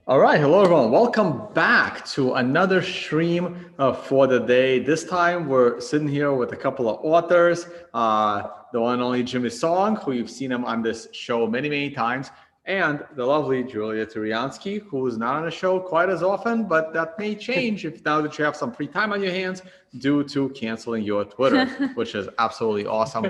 All right, hello everyone. Welcome back to another stream for the day. This time we're sitting here with a couple of authors, the one and only Jimmy Song, who you've seen him on this show many times, and the lovely Julia Tourianski, who is not on the show quite as often, but that may change if now that you have some free time on your hands due to canceling your Twitter, which is absolutely awesome.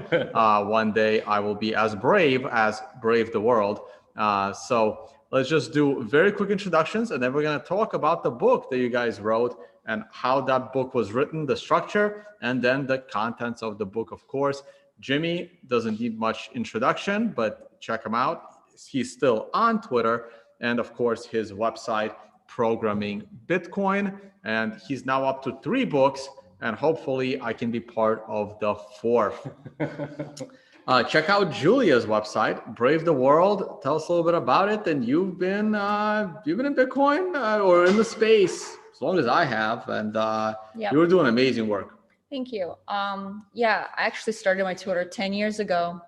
One day I will be as Brave the World. So let's just do very quick introductions, and then we're going to talk about the book that you guys wrote and how that book was written, the structure, and then the contents of the book, of course. Jimmy doesn't need much introduction, but check him out. He's still on Twitter, and of course, his website, Programming Bitcoin. And he's now up to 3 books, and hopefully I can be part of the 4th. Check out Julia's website, Brave the World. Tell us a little bit about it. And you've been in Bitcoin or in the space as long as I have, and you were doing amazing work. Thank you. Yeah, I actually started my Twitter 10 years ago,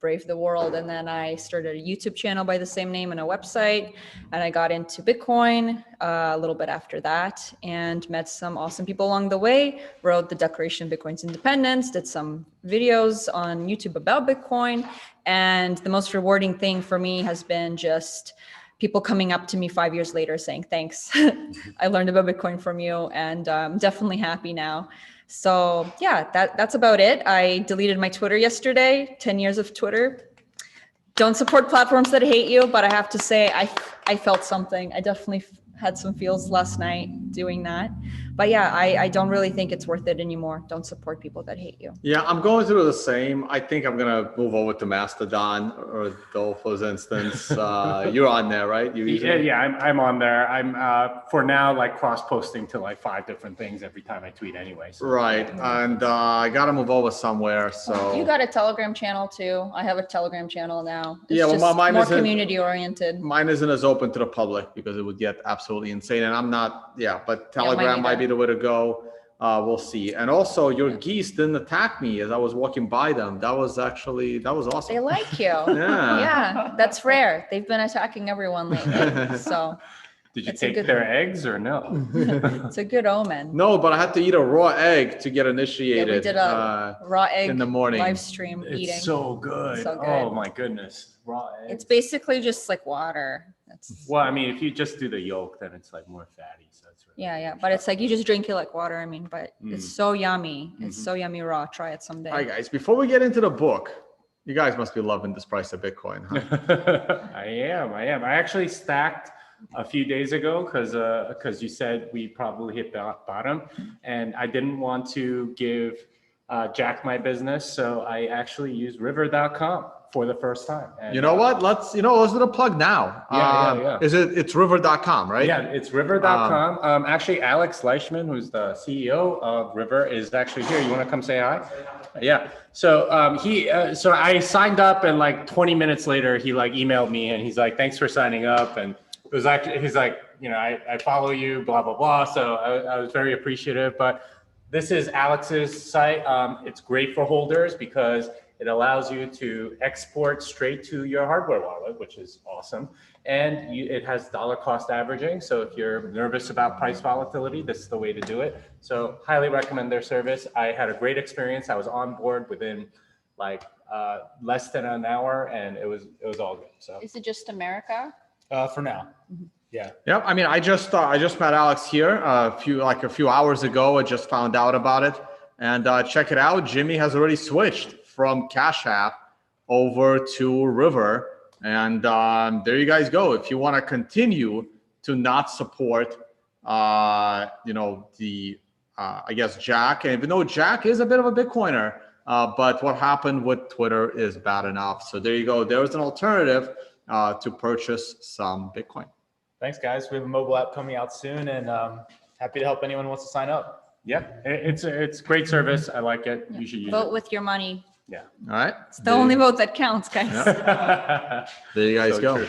Brave the World, and then I started a YouTube channel by the same name and a website, and I got into Bitcoin a little bit after that and met some awesome people along the way, wrote the Declaration of Bitcoin's Independence, did some videos on YouTube about Bitcoin, and the most rewarding thing for me has been just people coming up to me 5 years later saying, thanks, I learned about Bitcoin from you, and I'm definitely happy now. So yeah, that's about it. I deleted my Twitter yesterday, 10 years of Twitter. Don't support platforms that hate you, but I have to say I felt something. I definitely had some feels last night doing that. But yeah, I don't really think it's worth it anymore. Don't support people that hate you. Yeah, I'm going through the same. I think I'm going to move over to Mastodon or Dolpho's instance. You're on there, right? I'm on there. I'm for now like cross-posting to like 5 different things every time I tweet anyway. So. Right, and I got to move over somewhere. So you got a Telegram channel too. I have a Telegram channel now. It's mine more community oriented. Mine isn't as open to the public because it would get absolutely insane, and I'm not. Yeah, but Telegram might be the way to go. We'll see. And also your geese didn't attack me as I was walking by them. That was awesome. They like you. Yeah, that's rare. They've been attacking everyone lately. So did you take their eggs or no? It's a good omen. No, but I had to eat a raw egg to get initiated. Yeah, we did a raw egg in the morning. live stream eating. It's so good. So good. Oh my goodness. Raw eggs. It's basically just like water. Well, I mean, if you just do the yolk, then it's like more fatty. So it's really yeah. But it's like you just drink it like water. I mean, but it's so yummy. It's so yummy raw. Try it someday. All right, guys. Before we get into the book, you guys must be loving this price of Bitcoin, huh? I am. I actually stacked a few days ago because you said we probably hit the bottom, and I didn't want to give Jack my business, so I actually used river.com for the first time. And, you know what? Let's do the plug now. Yeah. It's river.com, right? Yeah, it's river.com. Actually, Alex Leishman, who's the CEO of River, is actually here. You want to come say hi? Yeah. So so I signed up, and like 20 minutes later, he like emailed me, and he's like, "Thanks for signing up." And it was actually, he's like, I follow you, blah blah blah. So I was very appreciative. But this is Alex's site. It's great for holders because it allows you to export straight to your hardware wallet, which is awesome. And it has dollar cost averaging. So if you're nervous about price volatility, this is the way to do it. So highly recommend their service. I had a great experience. I was on board within like less than an hour, and it was all good. So is it just America? For now. Yeah. Yep. I mean, I just met Alex here a few hours ago. I just found out about it, and check it out. Jimmy has already switched from Cash App over to River, and there you guys go. If you want to continue to not support, I guess Jack, and even though Jack is a bit of a Bitcoiner, but what happened with Twitter is bad enough. So there you go. There's an alternative to purchase some Bitcoin. Thanks, guys. We have a mobile app coming out soon, and happy to help anyone who wants to sign up. Yeah, it's great service. I like it. You should use Vote it. with your money. Yeah. All right. It's the only vote that counts, guys. There you guys go. True.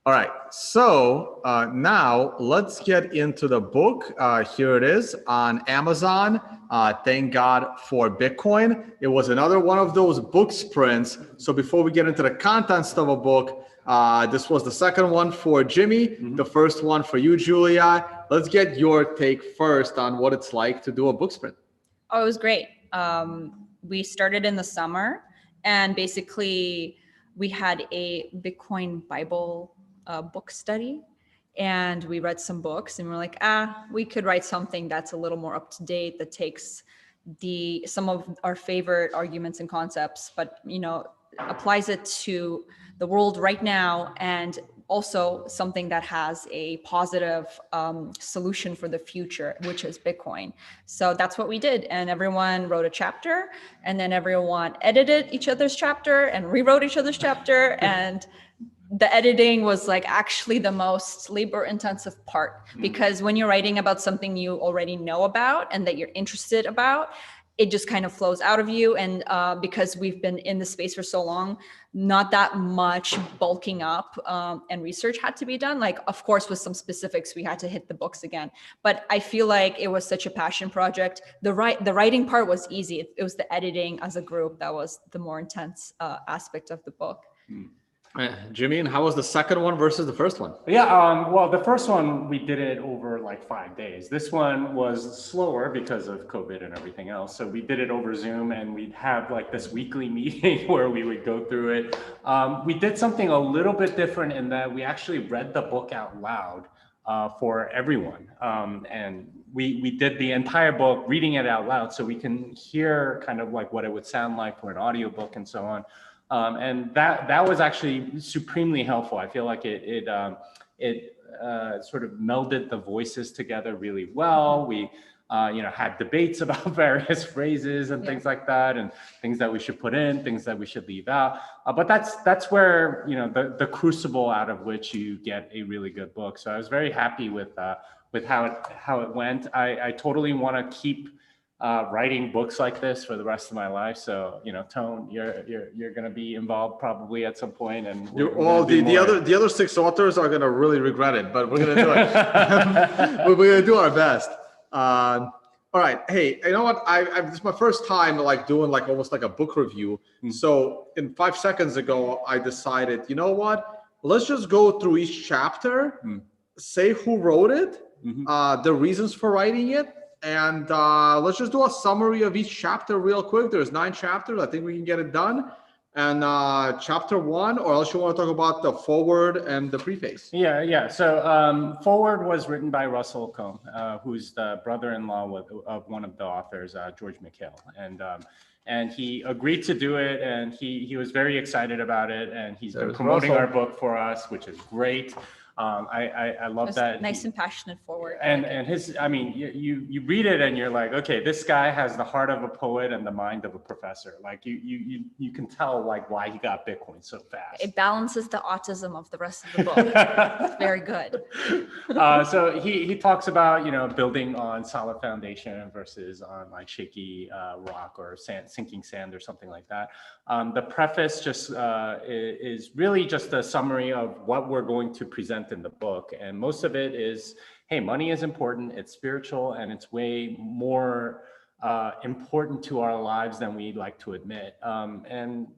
All right, so now let's get into the book. Here it is on Amazon. Thank God for Bitcoin. It was another one of those book sprints. So before we get into the contents of a book, this was the second one for Jimmy, the first one for you, Julia. Let's get your take first on what it's like to do a book sprint. Oh, it was great. We started in the summer, and basically we had a Bitcoin Bible book study, and we read some books, and we're like, we could write something that's a little more up to date, that takes some of our favorite arguments and concepts, but applies it to the world right now, and also something that has a positive solution for the future, which is Bitcoin. So that's what we did. And everyone wrote a chapter, and then everyone edited each other's chapter and rewrote each other's chapter. And the editing was like actually the most labor intensive part, because when you're writing about something you already know about and that you're interested about, it just kind of flows out of you. And because we've been in the space for so long, not that much bulking up and research had to be done. Like, of course, with some specifics, we had to hit the books again. But I feel like it was such a passion project. The writing part was easy. It was the editing as a group that was the more intense aspect of the book. Jimmy, and how was the second one versus the first one? Yeah, well, the first one, we did it over like 5 days. This one was slower because of COVID and everything else. So we did it over Zoom, and we'd have like this weekly meeting where we would go through it. We did something a little bit different in that we actually read the book out loud for everyone. And we did the entire book, reading it out loud, so we can hear kind of like what it would sound like for an audiobook and so on. And that was actually supremely helpful. I feel like it sort of melded the voices together really well. We had debates about various phrases and things like that, and things that we should put in, things that we should leave out. But that's where the crucible out of which you get a really good book. So I was very happy with how it went. I totally want to keep writing books like this for the rest of my life. So, Tone, you're going to be involved probably at some point, and the other 6 authors are going to really regret it, but we're going to do it. We're going to do our best. All right. Hey, you know what? This is my first time like doing like almost like a book review. So in 5 seconds ago, I decided, you know what? Let's just go through each chapter, say who wrote it, the reasons for writing it, and let's just do a summary of each chapter real quick. There's 9 chapters. I think we can get it done. And chapter 1, or else you want to talk about the foreword and the preface? Yeah. So foreword was written by Russell Cohn, who's the brother-in-law of one of the authors, George McHale. And he agreed to do it, and he was very excited about it, and he's been promoting our book for us, which is great. I love that. Nice and passionate forward. And his, I mean, you read it and you're like, okay, this guy has the heart of a poet and the mind of a professor. Like you can tell like why he got Bitcoin so fast. It balances the autism of the rest of the book. It's very good. So he talks about, building on solid foundation versus on like shaky rock or sinking sand or something like that. The preface just is really just a summary of what we're going to present in the book, and most of it is, hey, money is important, it's spiritual, and it's way more important to our lives than we'd like to admit. And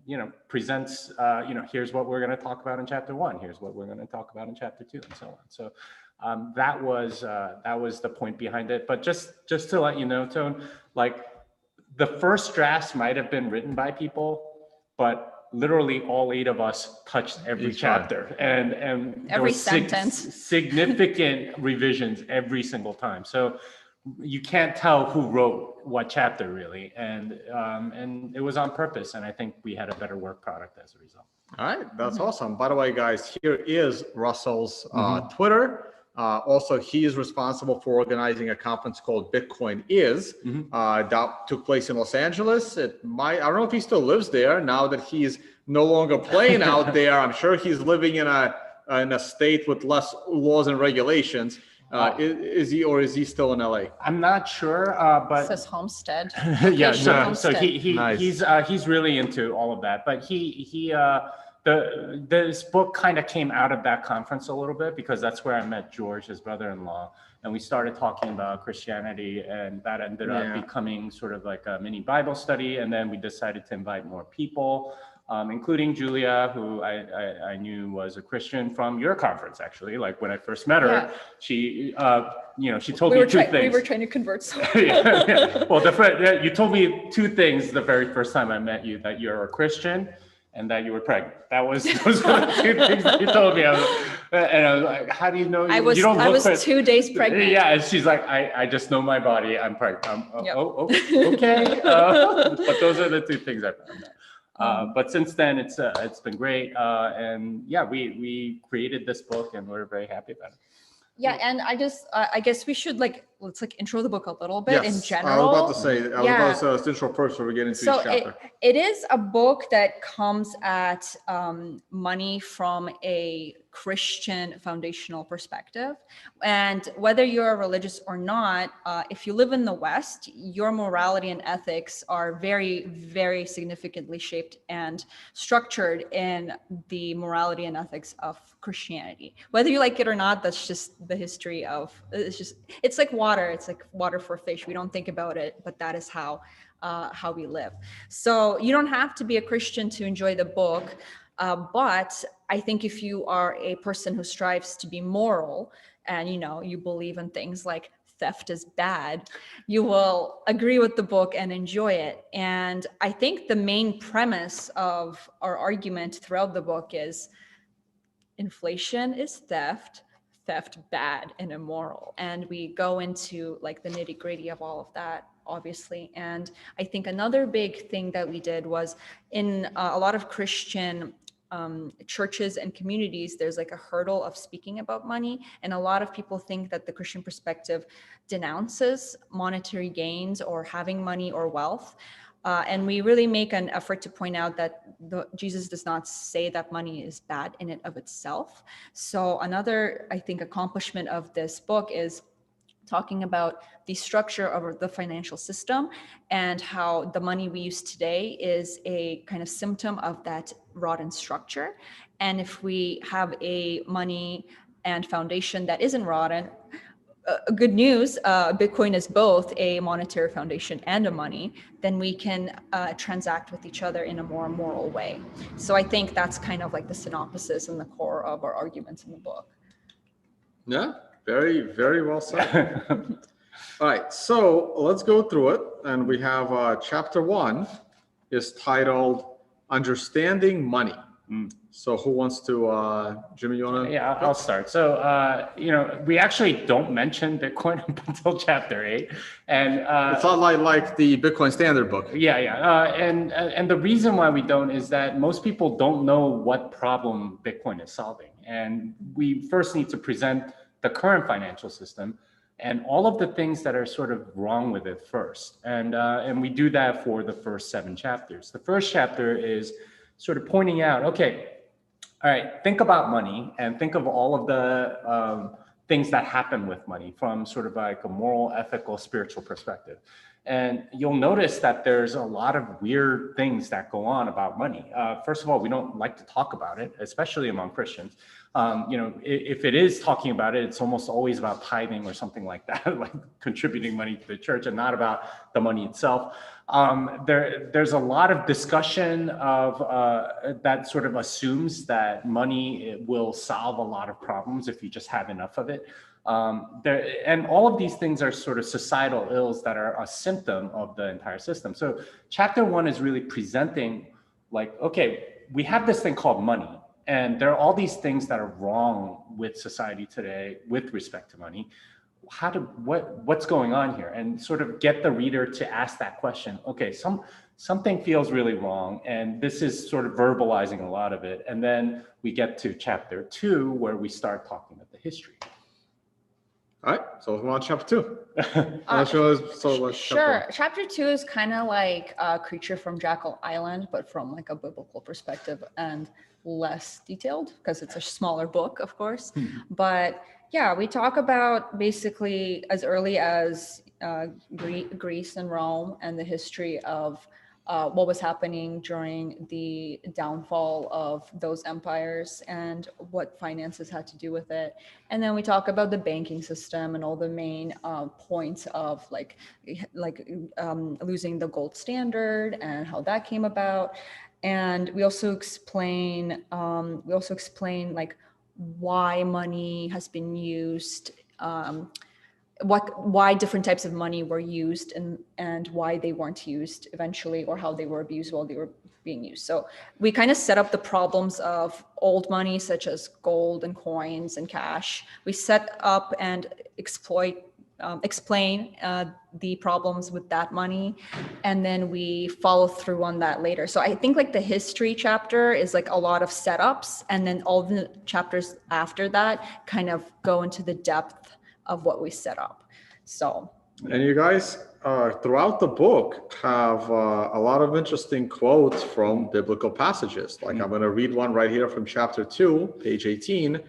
presents here's what we're going to talk about in chapter 1, here's what we're going to talk about in chapter 2, and so on. So that was the point behind it. But just to let you know, Tone, like the first drafts might have been written by people, but literally all 8 of us touched every chapter and every sentence, significant revisions every single time. So you can't tell who wrote what chapter really, and it was on purpose. And I think we had a better work product as a result. All right, that's awesome. By the way, guys, here is Russell's Twitter. Also, he is responsible for organizing a conference called Bitcoin Is that took place in Los Angeles. I don't know if he still lives there now that he's no longer playing out there. I'm sure he's living in a state with less laws and regulations. Is he still in LA? I'm not sure, but it says Homestead. Yeah, Homestead. so Nice. he's really into all of that. But he this book kind of came out of that conference a little bit, because that's where I met George, his brother-in-law, and we started talking about Christianity, and that ended up becoming sort of like a mini Bible study. And then we decided to invite more people, including Julia, who I knew was a Christian from your conference, actually. Like when I first met her, she she told me two things. We were trying to convert someone. Well, you told me two things the very first time I met you: that you're a Christian and that you were pregnant. Those were the two things that you told me. And I was like, how do you know? I was 2 days pregnant. Yeah, and she's like, I just know my body. I'm pregnant. Okay. But those are the two things I found out. But since then, it's been great. And yeah, we created this book, and we're very happy about it. Yeah, and I guess we should let's intro the book a little bit in general. I was about to say, let's intro first before we get into each chapter. It is a book that comes at money from a Christian foundational perspective. And whether you're religious or not, if you live in the West, your morality and ethics are very, very significantly shaped and structured in the morality and ethics of Christianity. Whether you like it or not, that's just the history of, it's like water. It's like water for fish. We don't think about it, but that is how we live. So you don't have to be a Christian to enjoy the book. But I think if you are a person who strives to be moral and, you believe in things like theft is bad, you will agree with the book and enjoy it. And I think the main premise of our argument throughout the book is inflation is theft bad and immoral. And we go into the nitty gritty of all of that, obviously. And I think another big thing that we did was in a lot of Christian churches and communities, there's a hurdle of speaking about money. And a lot of people think that the Christian perspective denounces monetary gains or having money or wealth. And we really make an effort to point out that Jesus does not say that money is bad in and of itself. So another, I think, accomplishment of this book is talking about the structure of the financial system and how the money we use today is a kind of symptom of that rotten structure. And if we have a money and foundation that isn't rotten, good news, Bitcoin is both a monetary foundation and a money, then we can transact with each other in a more moral way. So I think that's kind of the synopsis and the core of our arguments in the book. Yeah, very, very well said. All right, so let's go through it. And we have chapter 1 is titled Understanding Money. So who wants to, Jimmy, you want to? Yeah, I'll start. So, we actually don't mention Bitcoin up until chapter 8. And it's not like the Bitcoin Standard book. Yeah. And the reason why we don't is that most people don't know what problem Bitcoin is solving. And we first need to present the current financial system and all of the things that are sort of wrong with it first. And we do that for the first 7 chapters. The first chapter is sort of pointing out, okay, all right, think about money and think of all of the things that happen with money from sort of a moral, ethical, spiritual perspective. And you'll notice that there's a lot of weird things that go on about money. First of all, we don't like to talk about it, especially among Christians. If it is talking about it, it's almost always about tithing or something like that, like contributing money to the church, and not about the money itself. There's a lot of discussion of that sort of assumes that money will solve a lot of problems if you just have enough of it. And all of these things are sort of societal ills that are a symptom of the entire system. So chapter 1 is really presenting okay, we have this thing called money, and there are all these things that are wrong with society today with respect to money. What's going on here? And sort of get the reader to ask that question. Okay, something feels really wrong, and this is sort of verbalizing a lot of it. And then we get to chapter 2, where we start talking about the history. All right, so we're on chapter 2. Sure. Chapter 2 is kind of like a Creature from Jekyll Island, but from a biblical perspective and less detailed because it's a smaller book, of course. But yeah, we talk about basically as early as Greece and Rome and the history of what was happening during the downfall of those empires and what finances had to do with it. And then we talk about the banking system and all the main points of losing the gold standard and how that came about. And we also explain like why money has been used, why different types of money were used and why they weren't used eventually, or how they were abused while they were being used. So we kind of set up the problems of old money, such as gold and coins and cash. We set up and explain the problems with that money, and then we follow through on that later. So I think like the history chapter is like a lot of setups, and then all the chapters after that kind of go into the depth of what we set up. So, and you guys throughout the book have a lot of interesting quotes from biblical passages. Like I'm going to read one right here from chapter 2, page 18.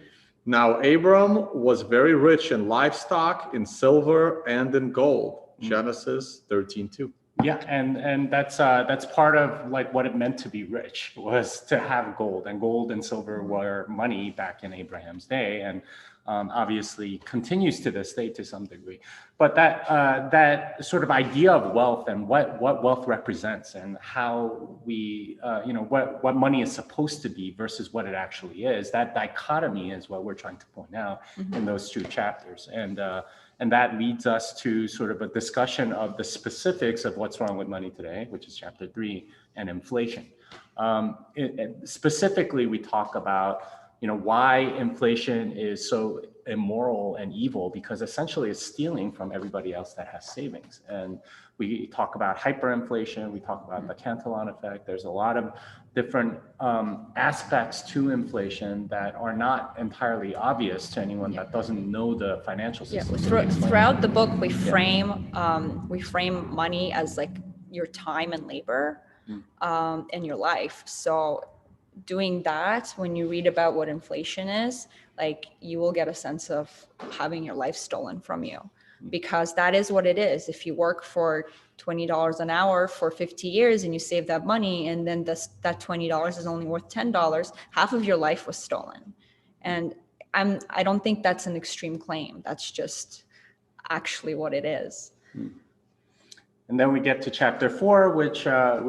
Now Abram was very rich in livestock, in silver, and in gold. Genesis 13:2. Yeah, and that's part of like what it meant to be rich, was to have gold, and gold and silver were money back in Abraham's day, and obviously continues to this day to some degree. But that sort of idea of wealth and what wealth represents and how we what money is supposed to be versus what it actually is, that dichotomy is what we're trying to point out in those two chapters. And that leads us to sort of a discussion of the specifics of what's wrong with money today, which is chapter 3, and inflation. Specifically, we talk about why inflation is so immoral and evil, because essentially it's stealing from everybody else that has savings. And we talk about hyperinflation, we talk about the Cantillon effect. There's a lot of different aspects to inflation that are not entirely obvious to anyone that doesn't know the financial system. Throughout the book, we frame money as like your time and labor in your life. So doing that, when you read about what inflation is, like, you will get a sense of having your life stolen from you, because that is what it is. If you work for $20 an hour for 50 years and you save that money, and then that $20 is only worth $10, half of your life was stolen. And I don't think that's an extreme claim. That's just actually what it is. And then we get to chapter 4, which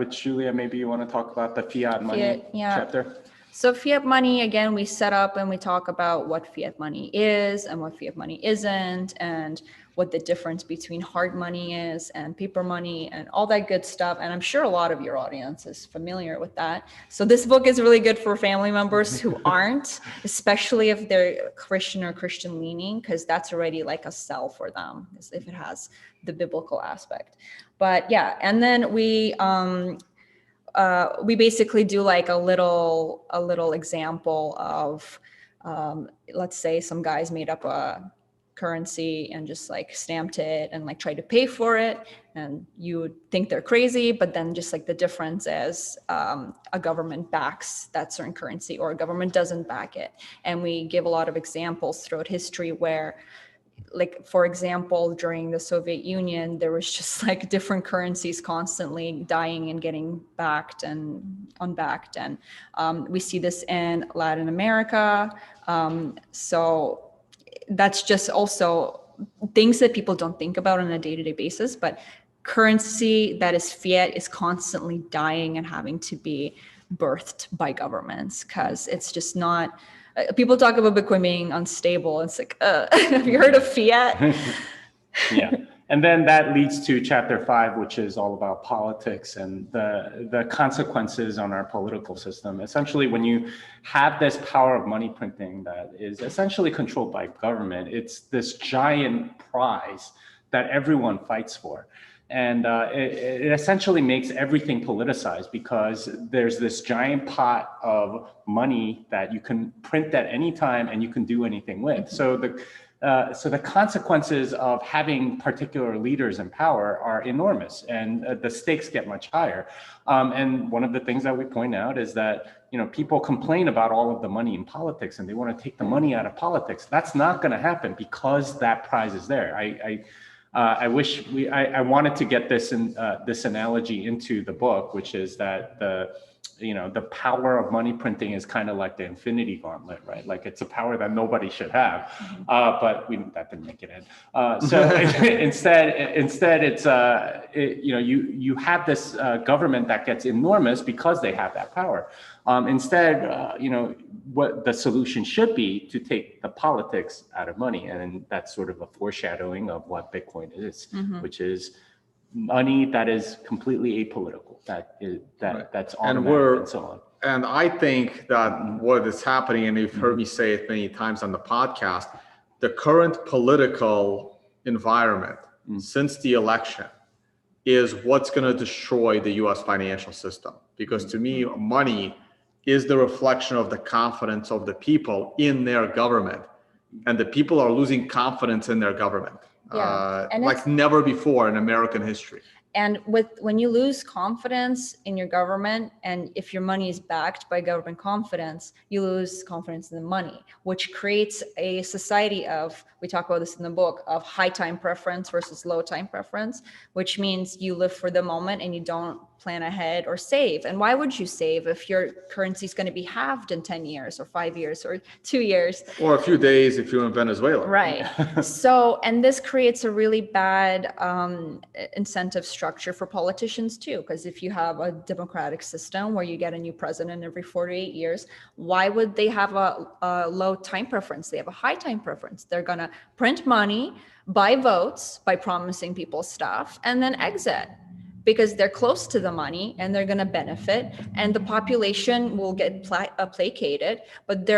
Julia, maybe you want to talk about the fiat money chapter. So fiat money, again, we set up and we talk about what fiat money is and what fiat money isn't, and what the difference between hard money is and paper money and all that good stuff. And I'm sure a lot of your audience is familiar with that. So this book is really good for family members who aren't, especially if they're Christian or Christian leaning, because that's already like a sell for them if it has the biblical aspect. But yeah, and then we basically do like a little example of, let's say some guys made up a currency and just like stamped it and like tried to pay for it, and you would think they're crazy, but then just like the difference is a government backs that certain currency or a government doesn't back it. And we give a lot of examples throughout history where, like, for example, during the Soviet Union, there was just like different currencies constantly dying and getting backed and unbacked. And we see this in Latin America. So that's just also things that people don't think about on a day-to-day basis, but currency that is fiat is constantly dying and having to be birthed by governments, because it's just not. People talk about Bitcoin being unstable. It's like, have you heard of fiat? Yeah. And then that leads to chapter 5, which is all about politics and the consequences on our political system. Essentially, when you have this power of money printing that is essentially controlled by government, it's this giant prize that everyone fights for. And it essentially makes everything politicized, because there's this giant pot of money that you can print at any time and you can do anything with. So the consequences of having particular leaders in power are enormous, and the stakes get much higher. And one of the things that we point out is that, people complain about all of the money in politics and they want to take the money out of politics. That's not going to happen because that prize is there. I wish I wanted to get this this analogy into the book, which is that the power of money printing is kind of like the Infinity Gauntlet, right? Like it's a power that nobody should have, but that didn't make it in. So instead, it's you have this government that gets enormous because they have that power. Instead, what the solution should be to take the politics out of money, and that's sort of a foreshadowing of what Bitcoin is, which is money that is completely apolitical, that's automatic and so on. And I think that what is happening, and you've heard me say it many times on the podcast, the current political environment since the election is what's going to destroy the US financial system. Because to me, money is the reflection of the confidence of the people in their government. And the people are losing confidence in their government. Like never before in American history. And when you lose confidence in your government, and if your money is backed by government confidence, you lose confidence in the money, which creates a society of, we talk about this in the book, of high time preference versus low time preference, which means you live for the moment and you don't plan ahead or save. And why would you save if your currency is going to be halved in 10 years or 5 years or 2 years? Or a few days if you're in Venezuela. Right. So, and this creates a really bad incentive structure for politicians too, because if you have a democratic system where you get a new president every 48 years, why would they have a low time preference? They have a high time preference. They're going to print money, buy votes by promising people stuff, and then exit, because they're close to the money and they're going to benefit, and the population will get placated. But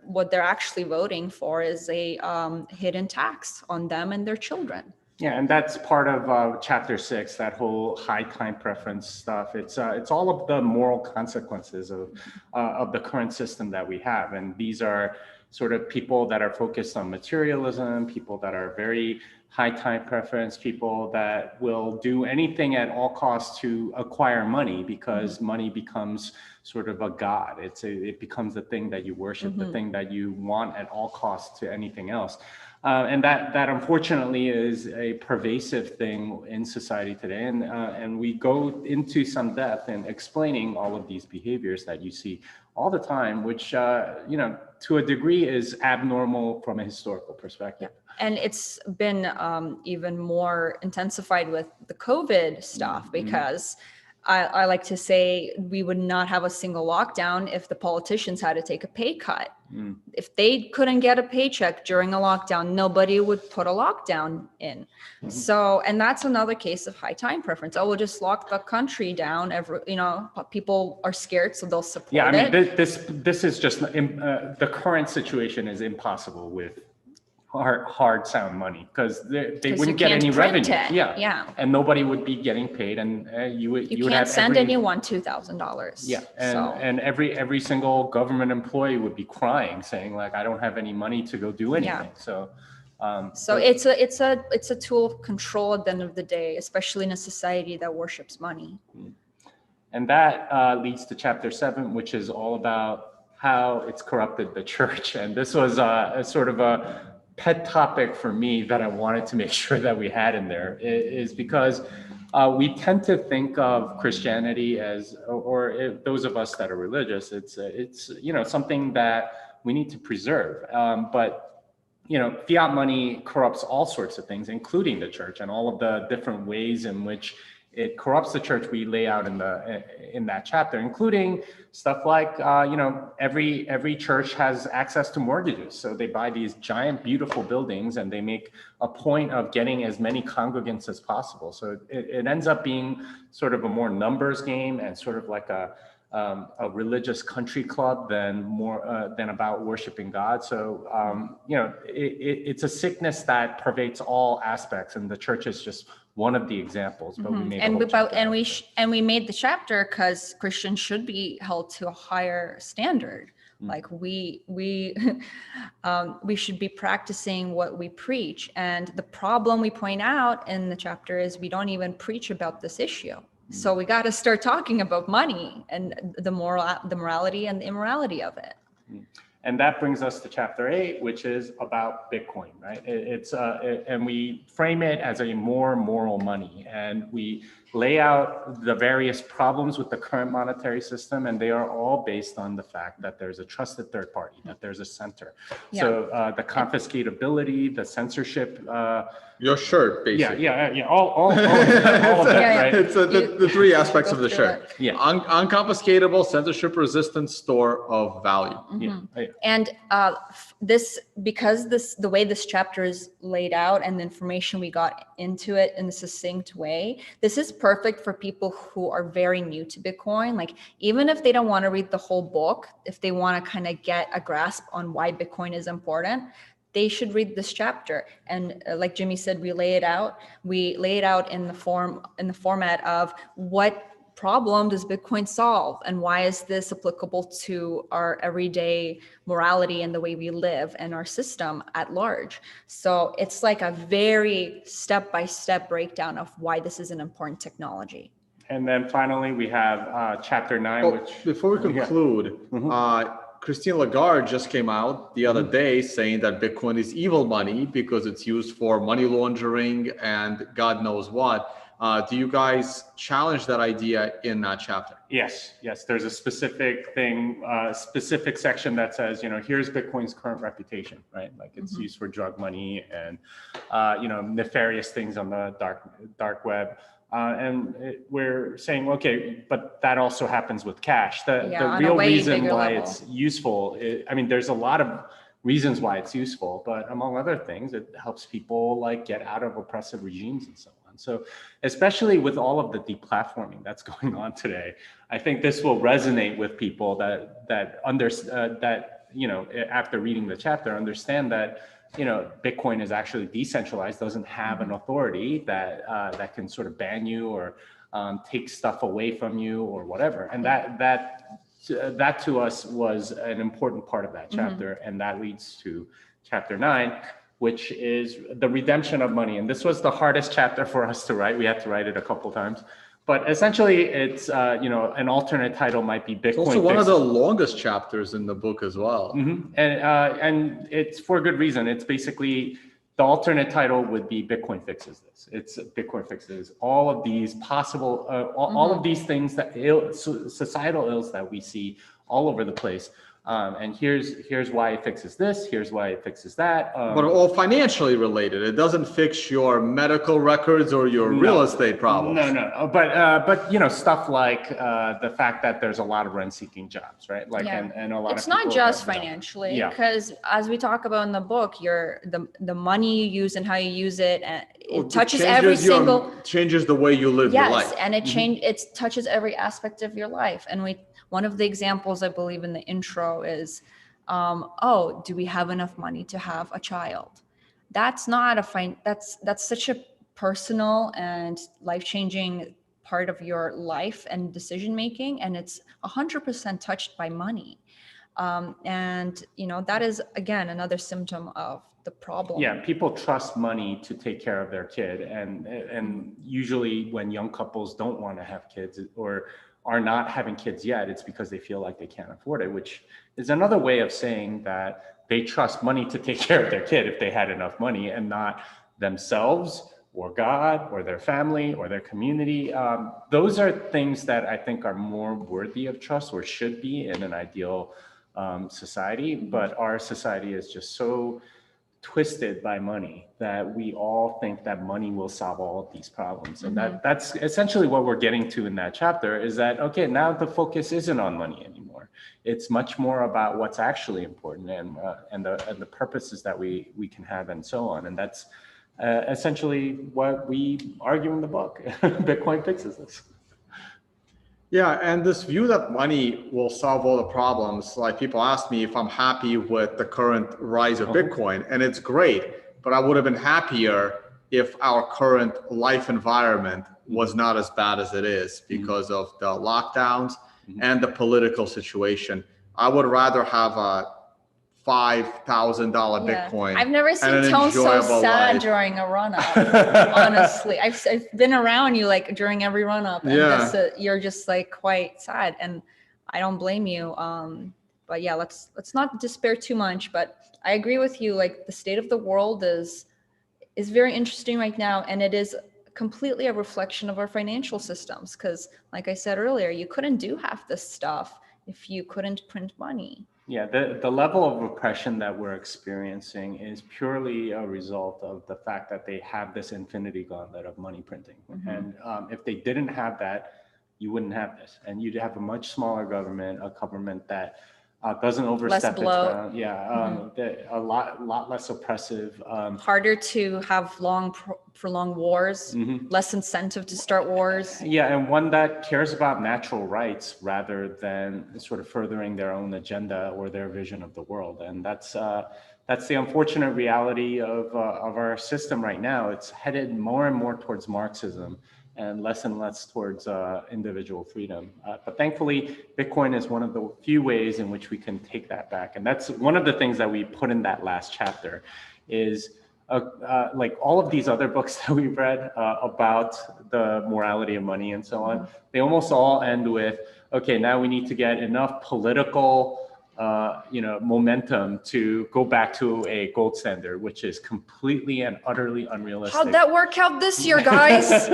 what they're actually voting for is a hidden tax on them and their children. Yeah, and that's part of chapter 6, that whole high time preference stuff. It's all of the moral consequences of the current system that we have. And these are sort of people that are focused on materialism, people that are very high time preference, people that will do anything at all costs to acquire money, because money becomes sort of a god. It becomes the thing that you worship, the thing that you want at all costs to anything else. And that unfortunately is a pervasive thing in society today. And we go into some depth in explaining all of these behaviors that you see all the time, which, to a degree is abnormal from a historical perspective. And it's been even more intensified with the COVID stuff, because I like to say we would not have a single lockdown if the politicians had to take a pay cut. If they couldn't get a paycheck during a lockdown, nobody would put a lockdown in. So, and that's another case of high time preference. Oh, we'll just lock the country down. People are scared, so they'll support it. Yeah, I mean, this is just the current situation is impossible with hard sound money, because they wouldn't get any revenue. Yeah, and nobody would be getting paid, and you would can't send anyone $2,000. Yeah, and every single government employee would be crying, saying like, I don't have any money to go do anything. So it's a tool of control at the end of the day, especially in a society that worships money. And that leads to chapter 7, which is all about how it's corrupted the church. And this was a sort of a pet topic for me that I wanted to make sure that we had in there, is because we tend to think of Christianity as, or those of us that are religious, it's something that we need to preserve. But fiat money corrupts all sorts of things, including the church, and all of the different ways in which it corrupts the church we lay out in that chapter, including stuff like every church has access to mortgages, so they buy these giant beautiful buildings and they make a point of getting as many congregants as possible. So it ends up being sort of a more numbers game and sort of like a religious country club than about worshiping God. So it's a sickness that pervades all aspects, and the church is just one of the examples. But we made we made the chapter because Christians should be held to a higher standard. Like we should be practicing what we preach. And the problem we point out in the chapter is we don't even preach about this issue. So we got to start talking about money and the morality and the immorality of it. And that brings us to chapter 8, which is about Bitcoin, right? And we frame it as a more moral money. And we lay out the various problems with the current monetary system, and they are all based on the fact that there's a trusted third party, that there's a center. Yeah. So the confiscatability, the censorship. Your shirt, basically. Yeah. All of that, right? It's the three aspects of the through shirt. Yeah. Unconfiscatable, censorship-resistant store of value. Yeah. And the way this chapter is laid out and the information we got into it in a succinct way, this is perfect for people who are very new to Bitcoin. Like, even if they don't want to read the whole book, if they want to kind of get a grasp on why Bitcoin is important, they should read this chapter. And like Jimmy said, we lay it out in the format of what problem does Bitcoin solve, and why is this applicable to our everyday morality and the way we live and our system at large. So it's like a very step-by-step breakdown of why this is an important technology. And then finally, we have chapter 9, which... Before we conclude, Christine Lagarde just came out the other day saying that Bitcoin is evil money because it's used for money laundering and God knows what. Do you guys challenge that idea in that chapter? Yes. There's a specific thing, specific section that says, here's Bitcoin's current reputation, right? Like it's used for drug money and, nefarious things on the dark web. We're saying, okay, but that also happens with cash. The real reason why it's useful, there's a lot of reasons why it's useful, but among other things, it helps people like get out of oppressive regimes and so on. So especially with all of the deplatforming that's going on today, I think this will resonate with people that after reading the chapter, understand that Bitcoin is actually decentralized, doesn't have an authority that can sort of ban you or take stuff away from you or whatever. And that to us was an important part of that chapter, and that leads to chapter 9, which is the redemption of money. And this was the hardest chapter for us to write. We had to write it a couple times. But essentially, it's, an alternate title might be Bitcoin. It's also one of the longest chapters in the book as well. And it's for good reason. It's basically, the alternate title would be Bitcoin fixes this. It's Bitcoin fixes all of these possible, all of these things societal ills that we see all over the place. And here's why it fixes this. Here's why it fixes that. But all financially related. It doesn't fix your medical records or your real estate problems. No. But stuff like the fact that there's a lot of rent-seeking jobs, right? Like and a lot. It's not just financially, because as we talk about in the book, the money you use and how you use it, and it touches every single. Changes the way you live your life. Yes, and it touches every aspect of your life, and one of the examples I believe in the intro is, do we have enough money to have a child? That's not that's such a personal and life-changing part of your life and decision-making. And it's 100% touched by money. And that is, again, another symptom of the problem. Yeah, people trust money to take care of their kid. And usually when young couples don't want to have kids or are not having kids yet, it's because they feel like they can't afford it, which is another way of saying that they trust money to take care of their kid if they had enough money, and not themselves or God or their family or their community. Those are things that I think are more worthy of trust, or should be in an ideal society. But our society is just so twisted by money that we all think that money will solve all of these problems. And that's essentially what we're getting to in that chapter, is that, okay, now the focus isn't on money anymore. It's much more about what's actually important and the purposes that we can have and so on. And that's essentially what we argue in the book. Bitcoin fixes this. Yeah, and this view that money will solve all the problems, like people ask me if I'm happy with the current rise of Bitcoin, and it's great, but I would have been happier if our current life environment was not as bad as it is because of the lockdowns and the political situation. I would rather have a $5,000 Bitcoin. I've never seen Tone so sad during a run-up. Honestly, I've been around you like during every run-up, and you're just like quite sad, and I don't blame you. But yeah, let's not despair too much. But I agree with you. Like the state of the world is very interesting right now, and it is completely a reflection of our financial systems. Because, like I said earlier, you couldn't do half this stuff if you couldn't print money. Yeah, the level of repression that we're experiencing is purely a result of the fact that they have this infinity gauntlet of money printing. And if they didn't have that, you wouldn't have this. And you'd have a much smaller government, a government that doesn't overstep its bounds. Yeah, a lot less oppressive. Harder to have prolonged wars, less incentive to start wars. Yeah, and one that cares about natural rights rather than sort of furthering their own agenda or their vision of the world. And that's the unfortunate reality of our system right now. It's headed more and more towards Marxism and less towards individual freedom. But thankfully, Bitcoin is one of the few ways in which we can take that back. And that's one of the things that we put in that last chapter is like all of these other books that we've read about the morality of money and so on, they almost all end with, okay, now we need to get enough political momentum to go back to a gold standard, which is completely and utterly unrealistic. How'd that work out this year, guys?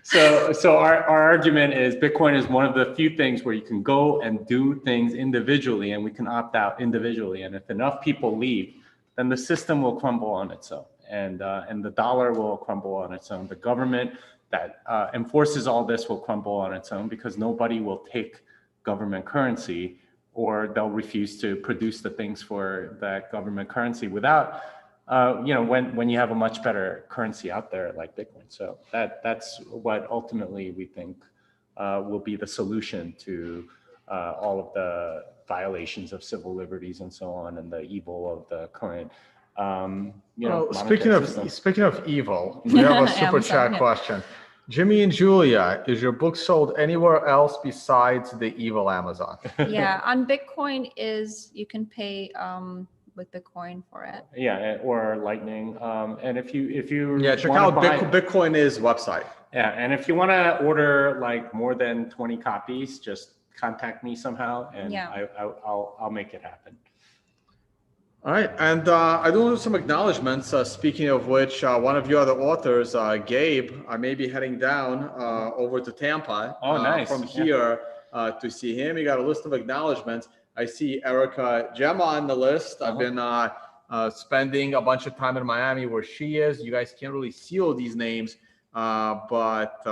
So our argument is Bitcoin is one of the few things where you can go and do things individually, and we can opt out individually. And if enough people leave, then the system will crumble on its own, and the dollar will crumble on its own. The government that enforces all this will crumble on its own because nobody will take government currency, or they'll refuse to produce the things for that government currency without, when you have a much better currency out there like Bitcoin. So that's what ultimately we think will be the solution to all of the violations of civil liberties and so on, and the evil of the current. Speaking of evil, we have a super chat question. Jimmy and Julia, is your book sold anywhere else besides the evil Amazon? Yeah, on Bitcoin you can pay with Bitcoin for it. Yeah, or Lightning. And if you check out Bitcoin is website. Yeah, and if you want to order like more than 20 copies, just contact me somehow, and I'll make it happen. All right, and I do have some acknowledgements. Speaking of which, one of your other authors, Gabe, I may be heading down over to Tampa from here to see him. You got a list of acknowledgements. I see Erica Gemma on the list. I've been spending a bunch of time in Miami where she is. You guys can't really see all these names. But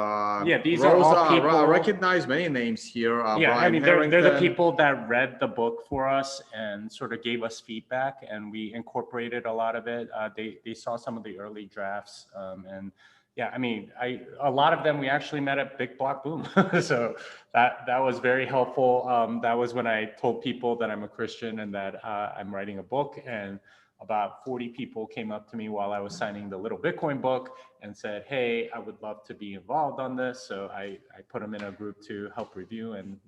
these Rosa, are all people. I recognize many names here. Brian they're the people that read the book for us and sort of gave us feedback, and we incorporated a lot of it. They saw some of the early drafts, and a lot of them we actually met at Big Block Boom, so that was very helpful. That was when I told people that I'm a Christian and that I'm writing a book, and about 40 people came up to me while I was signing the Little Bitcoin book and said, hey, I would love to be involved on this. So I put them in a group to help review. And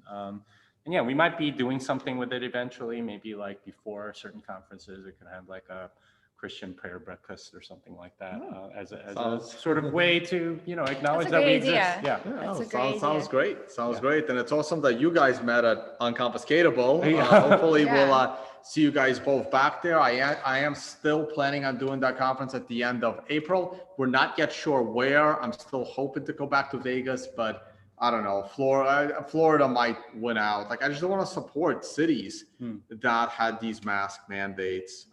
we might be doing something with it eventually, maybe like before certain conferences, it could have like a Christian prayer breakfast or something like that as a sort of way to, acknowledge that we exist. Yeah. Sounds great. Sounds great. And it's awesome that you guys met at Unconfiscatable. Hopefully we'll see you guys both back there. I am still planning on doing that conference at the end of April. We're not yet sure where. I'm still hoping to go back to Vegas, but I don't know. Florida might win out. Like, I just don't want to support cities that had these mask mandates.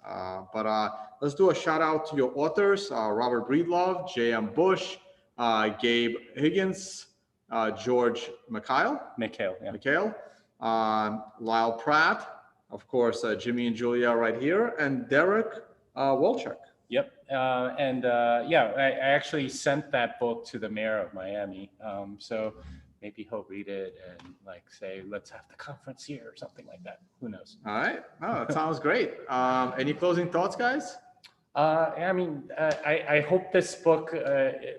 But let's do a shout out to your authors: Robert Breedlove, J.M. Bush, Gabe Higgins, George Mikhail, Lyle Pratt. Of course, Jimmy and Julia right here, and Derek Wolchuk. Yep. I actually sent that book to the mayor of Miami. So maybe he'll read it and say, let's have the conference here or something like that. Who knows? All right. Oh, that sounds great. Any closing thoughts, guys? I hope this book,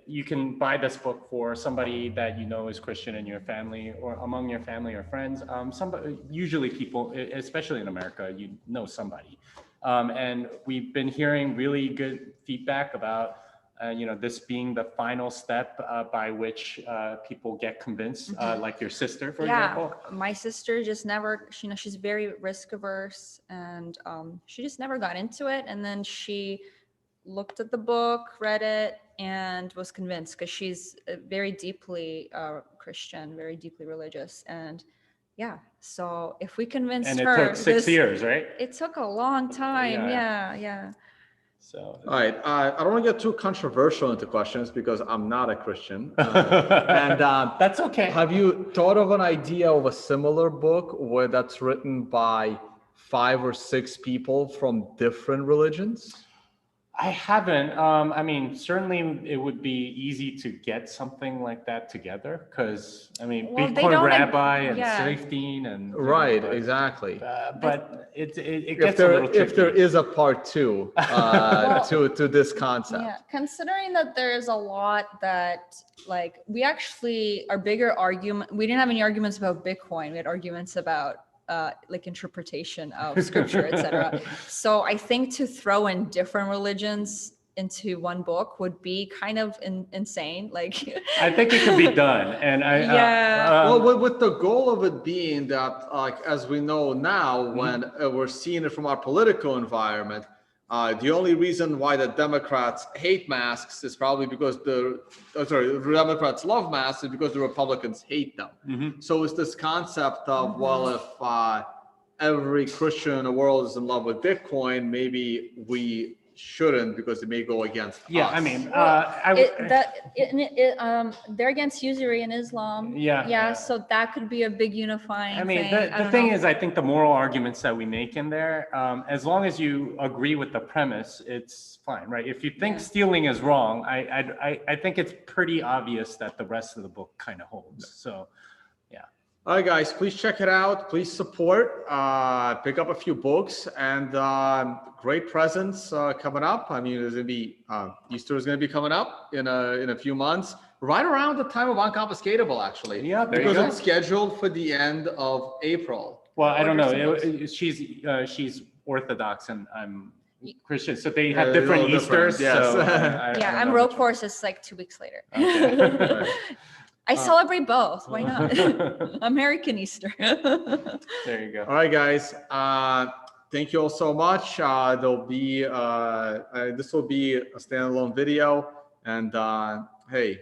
you can buy this book for somebody that is Christian in your family or among your family or friends. Usually people, especially in America, somebody. And we've been hearing really good feedback about this being the final step by which people get convinced, like your sister, for example. My sister just never, she's very risk averse, and she just never got into it. And then she looked at the book, read it, and was convinced, because she's very deeply Christian, very deeply religious. And yeah, so if we convinced And her, it took 6 years, right? It took a long time. Yeah. Yeah. So. All right. I don't want to get too controversial into questions because I'm not a Christian. And that's okay. Have you thought of an idea of a similar book where that's written by 5 or 6 people from different religions? I haven't. I mean, certainly it would be easy to get something like that together, because I mean, Bitcoin Rabbi and Safety and right, exactly. But it gets a little tricky. If there is a part 2 to this concept. Yeah, considering that there's a lot that, like, we actually, our bigger argument, we didn't have any arguments about Bitcoin. We had arguments about like interpretation of scripture, etc. So I think to throw in different religions into one book would be kind of insane. Like, I think it could be done, and well, with the goal of it being that, like, as we know now, when we're seeing it from our political environment, the only reason why the Democrats hate masks is probably because the Democrats love masks is because the Republicans hate them. So it's this concept of, well, if every Christian in the world is in love with Bitcoin, maybe we shouldn't, because it may go against us. I mean, they're against usury in Islam. So that could be a big unifying thing. The thing is, I think the moral arguments that we make in there, as long as you agree with the premise, it's fine, right? If you think stealing is wrong, I think it's pretty obvious that the rest of the book kind of holds. So, yeah. All right, guys, please check it out. Please support, pick up a few books, and great presents coming up. I mean, there's going to be, Easter is going to be coming up in a few months, right around the time of Unconfiscatable, actually. Yeah, because it's scheduled for the end of April. Well, I don't know. She's Orthodox and I'm Christian, so they have different Easters. Yes. So I'm Road Course. It's like 2 weeks later. Okay. I celebrate both. Why not? American Easter. There you go. All right, guys. Thank you all so much. There'll be this will be a standalone video, and hey,